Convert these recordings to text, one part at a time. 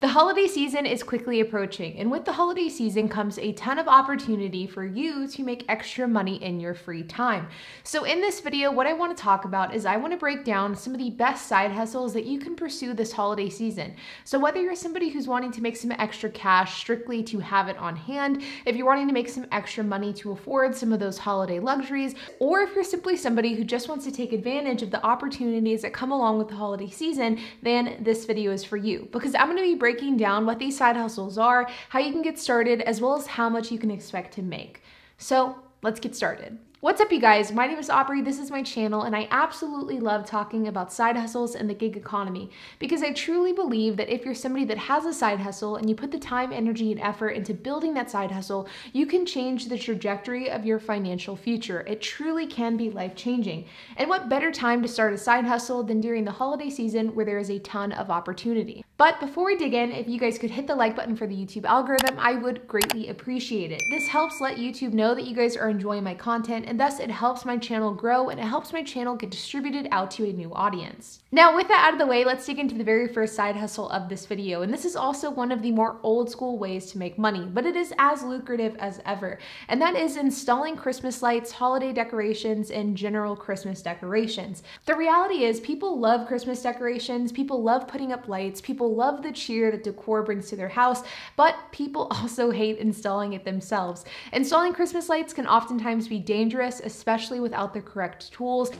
The holiday season is quickly approaching, and with the holiday season comes a ton of opportunity for you to make extra money in your free time. So in this video, what I want to talk about is I want to break down some of the best side hustles that you can pursue this holiday season. So whether you're somebody who's wanting to make some extra cash strictly to have it on hand, if you're wanting to make some extra money to afford some of those holiday luxuries, or if you're simply somebody who just wants to take advantage of the opportunities that come along with the holiday season, then this video is for you, because I'm going to be breaking down what these side hustles are, how you can get started, as well as how much you can expect to make. So let's get started. What's up, you guys? My name is Aubrey, this is my channel, and I absolutely love talking about side hustles and the gig economy because I truly believe that if you're somebody that has a side hustle and you put the time, energy, and effort into building that side hustle, you can change the trajectory of your financial future. It truly can be life-changing. And what better time to start a side hustle than during the holiday season where there is a ton of opportunity. But before we dig in, if you guys could hit the like button for the YouTube algorithm, I would greatly appreciate it. This helps let YouTube know that you guys are enjoying my content, and thus it helps my channel grow and it helps my channel get distributed out to a new audience. Now, with that out of the way, let's dig into the very first side hustle of this video. And this is also one of the more old school ways to make money, but it is as lucrative as ever. And that is installing Christmas lights, holiday decorations, and general Christmas decorations. The reality is people love Christmas decorations, people love putting up lights, people love the cheer that decor brings to their house, but people also hate installing it themselves. Installing Christmas lights can oftentimes be dangerous, especially without the correct tools.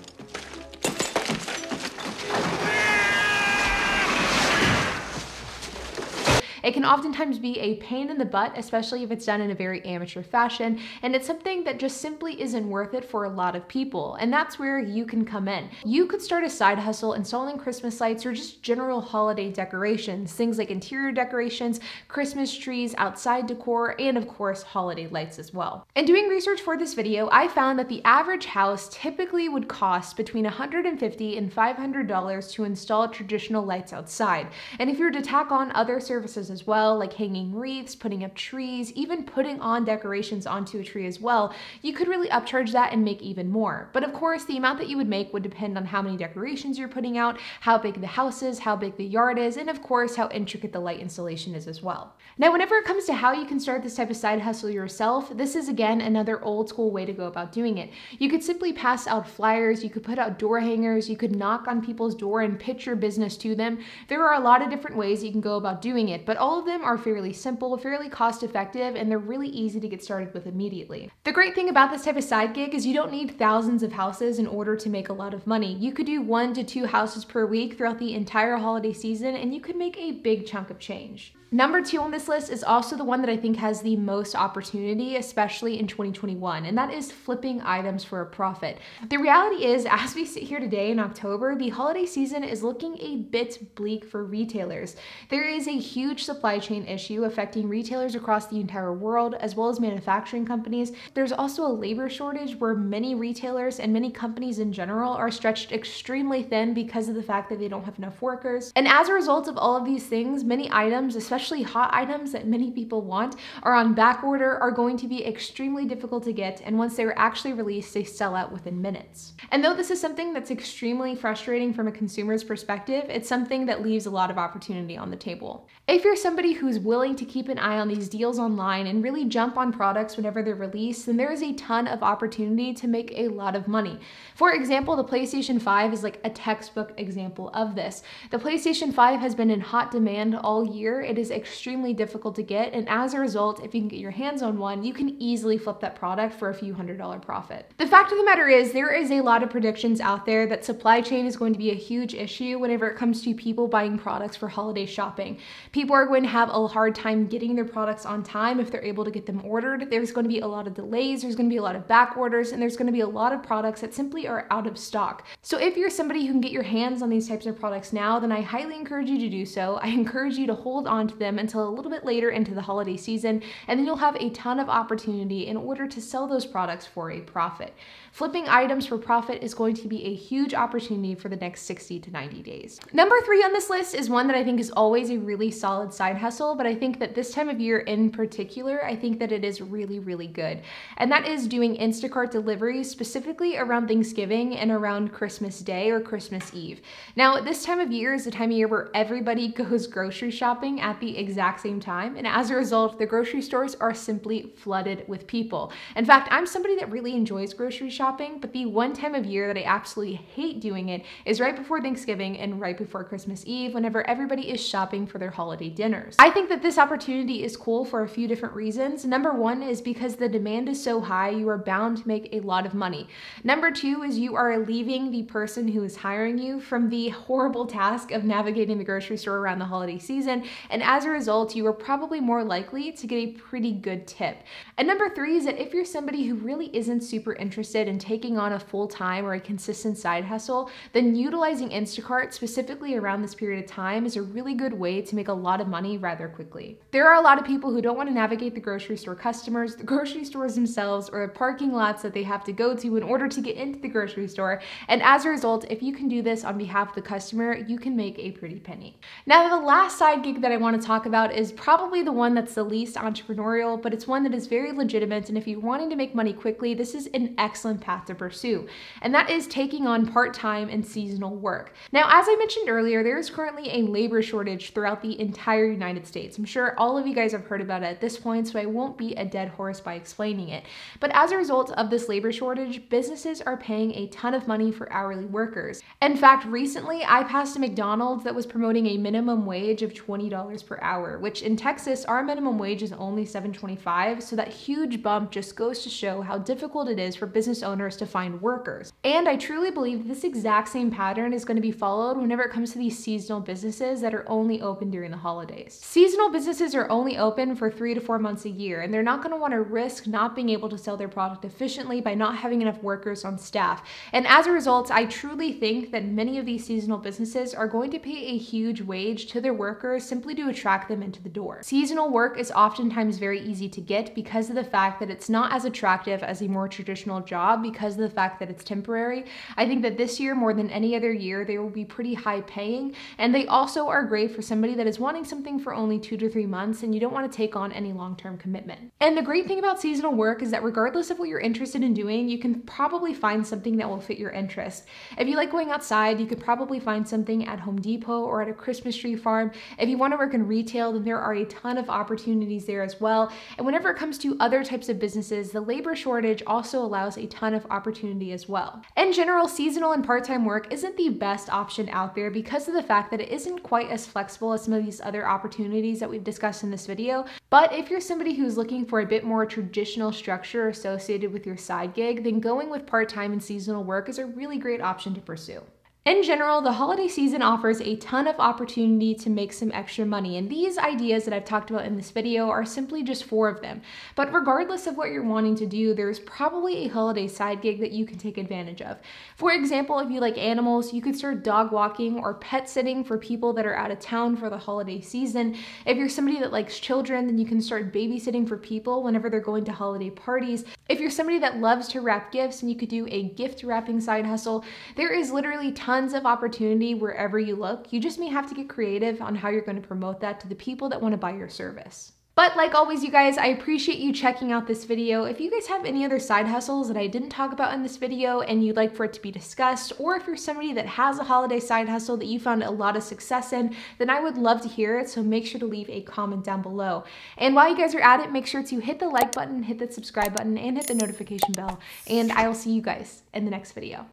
It can oftentimes be a pain in the butt, especially if it's done in a very amateur fashion, and it's something that just simply isn't worth it for a lot of people, and that's where you can come in. You could start a side hustle installing Christmas lights or just general holiday decorations, things like interior decorations, Christmas trees, outside decor, and of course holiday lights as well. In doing research for this video, I found that the average house typically would cost between $150 and $500 to install traditional lights outside, and if you were to tack on other services as well, like hanging wreaths, putting up trees, even putting on decorations onto a tree as well, you could really upcharge that and make even more. But of course, the amount that you would make would depend on how many decorations you're putting out, how big the house is, how big the yard is, and of course, how intricate the light installation is as well. Now, whenever it comes to how you can start this type of side hustle yourself, this is again another old school way to go about doing it. You could simply pass out flyers, you could put out door hangers, you could knock on people's door and pitch your business to them. There are a lot of different ways you can go about doing it, but all of them are fairly simple, fairly cost effective, and they're really easy to get started with immediately. The great thing about this type of side gig is you don't need thousands of houses in order to make a lot of money. You could do 1 to 2 houses per week throughout the entire holiday season, and you could make a big chunk of change. Number 2 on this list is also the one that I think has the most opportunity, especially in 2021, and that is flipping items for a profit. The reality is, as we sit here today in October, the holiday season is looking a bit bleak for retailers. There is a huge supply chain issue affecting retailers across the entire world, as well as manufacturing companies. There's also a labor shortage where many retailers and many companies in general are stretched extremely thin because of the fact that they don't have enough workers. And as a result of all of these things, many items, especially hot items that many people want, are on back order, are going to be extremely difficult to get, and once they are actually released, they sell out within minutes. And though this is something that's extremely frustrating from a consumer's perspective, it's something that leaves a lot of opportunity on the table. If you're somebody who's willing to keep an eye on these deals online and really jump on products whenever they're released, then there is a ton of opportunity to make a lot of money. For example, the PlayStation 5 is like a textbook example of this. The PlayStation 5 has been in hot demand all year. It is extremely difficult to get, and as a result, if you can get your hands on one, you can easily flip that product for a few $100 profit. The fact of the matter is, there is a lot of predictions out there that supply chain is going to be a huge issue whenever it comes to people buying products for holiday shopping. People are going to have a hard time getting their products on time if they're able to get them ordered. There's going to be a lot of delays, there's going to be a lot of back orders, and there's going to be a lot of products that simply are out of stock. So if you're somebody who can get your hands on these types of products now, then I highly encourage you to do so. I encourage you to hold on to them until a little bit later into the holiday season, and then you'll have a ton of opportunity in order to sell those products for a profit. Flipping items for profit is going to be a huge opportunity for the next 60 to 90 days. Number 3 on this list is one that I think is always a really solid side hustle, but I think that this time of year in particular, I think that it is really, really good. And that is doing Instacart deliveries, specifically around Thanksgiving and around Christmas Day or Christmas Eve. Now, this time of year is the time of year where everybody goes grocery shopping at the the exact same time, and as a result, the grocery stores are simply flooded with people. In fact, I'm somebody that really enjoys grocery shopping, but the one time of year that I absolutely hate doing it is right before Thanksgiving and right before Christmas Eve, whenever everybody is shopping for their holiday dinners. I think that this opportunity is cool for a few different reasons. Number one is because the demand is so high, you are bound to make a lot of money. Number two is you are relieving the person who is hiring you from the horrible task of navigating the grocery store around the holiday season, and as a result, you are probably more likely to get a pretty good tip. And number three is that if you're somebody who really isn't super interested in taking on a full-time or a consistent side hustle, then utilizing Instacart specifically around this period of time is a really good way to make a lot of money rather quickly. There are a lot of people who don't want to navigate the grocery store customers, the grocery stores themselves, or the parking lots that they have to go to in order to get into the grocery store. And as a result, if you can do this on behalf of the customer, you can make a pretty penny. Now, the last side gig that I want to talk about is probably the one that's the least entrepreneurial, but it's one that is very legitimate. And if you're wanting to make money quickly, this is an excellent path to pursue. And that is taking on part-time and seasonal work. Now, as I mentioned earlier, there is currently a labor shortage throughout the entire United States. I'm sure all of you guys have heard about it at this point, so I won't beat a dead horse by explaining it. But as a result of this labor shortage, businesses are paying a ton of money for hourly workers. In fact, recently I passed a McDonald's that was promoting a minimum wage of $20 per hour, which in Texas, our minimum wage is only $7.25, so that huge bump just goes to show how difficult it is for business owners to find workers. And I truly believe this exact same pattern is going to be followed whenever it comes to these seasonal businesses that are only open during the holidays. Seasonal businesses are only open for 3 to 4 months a year, and they're not going to want to risk not being able to sell their product efficiently by not having enough workers on staff. And as a result, I truly think that many of these seasonal businesses are going to pay a huge wage to their workers simply to attract them into the door. Seasonal work is oftentimes very easy to get because of the fact that it's not as attractive as a more traditional job because of the fact that it's temporary. I think that this year, more than any other year, they will be pretty high paying, and they also are great for somebody that is wanting something for only 2 to 3 months and you don't want to take on any long-term commitment. And the great thing about seasonal work is that regardless of what you're interested in doing, you can probably find something that will fit your interest. If you like going outside, you could probably find something at Home Depot or at a Christmas tree farm. If you want to work in retail, then there are a ton of opportunities there as well. And whenever it comes to other types of businesses, the labor shortage also allows a ton of opportunity as well. In general, seasonal and part-time work isn't the best option out there because of the fact that it isn't quite as flexible as some of these other opportunities that we've discussed in this video. But if you're somebody who's looking for a bit more traditional structure associated with your side gig, then going with part-time and seasonal work is a really great option to pursue. In general, the holiday season offers a ton of opportunity to make some extra money, and these ideas that I've talked about in this video are simply just 4 of them. But regardless of what you're wanting to do, there's probably a holiday side gig that you can take advantage of. For example, if you like animals, you could start dog walking or pet sitting for people that are out of town for the holiday season. If you're somebody that likes children, then you can start babysitting for people whenever they're going to holiday parties. If you're somebody that loves to wrap gifts, and you could do a gift wrapping side hustle, there is literally tons of opportunity wherever you look. You just may have to get creative on how you're going to promote that to the people that want to buy your service. But like always, you guys, I appreciate you checking out this video. If you guys have any other side hustles that I didn't talk about in this video and you'd like for it to be discussed, or if you're somebody that has a holiday side hustle that you found a lot of success in, then I would love to hear it, so make sure to leave a comment down below. And while you guys are at it, make sure to hit the like button, hit the subscribe button, and hit the notification bell, and I will see you guys in the next video.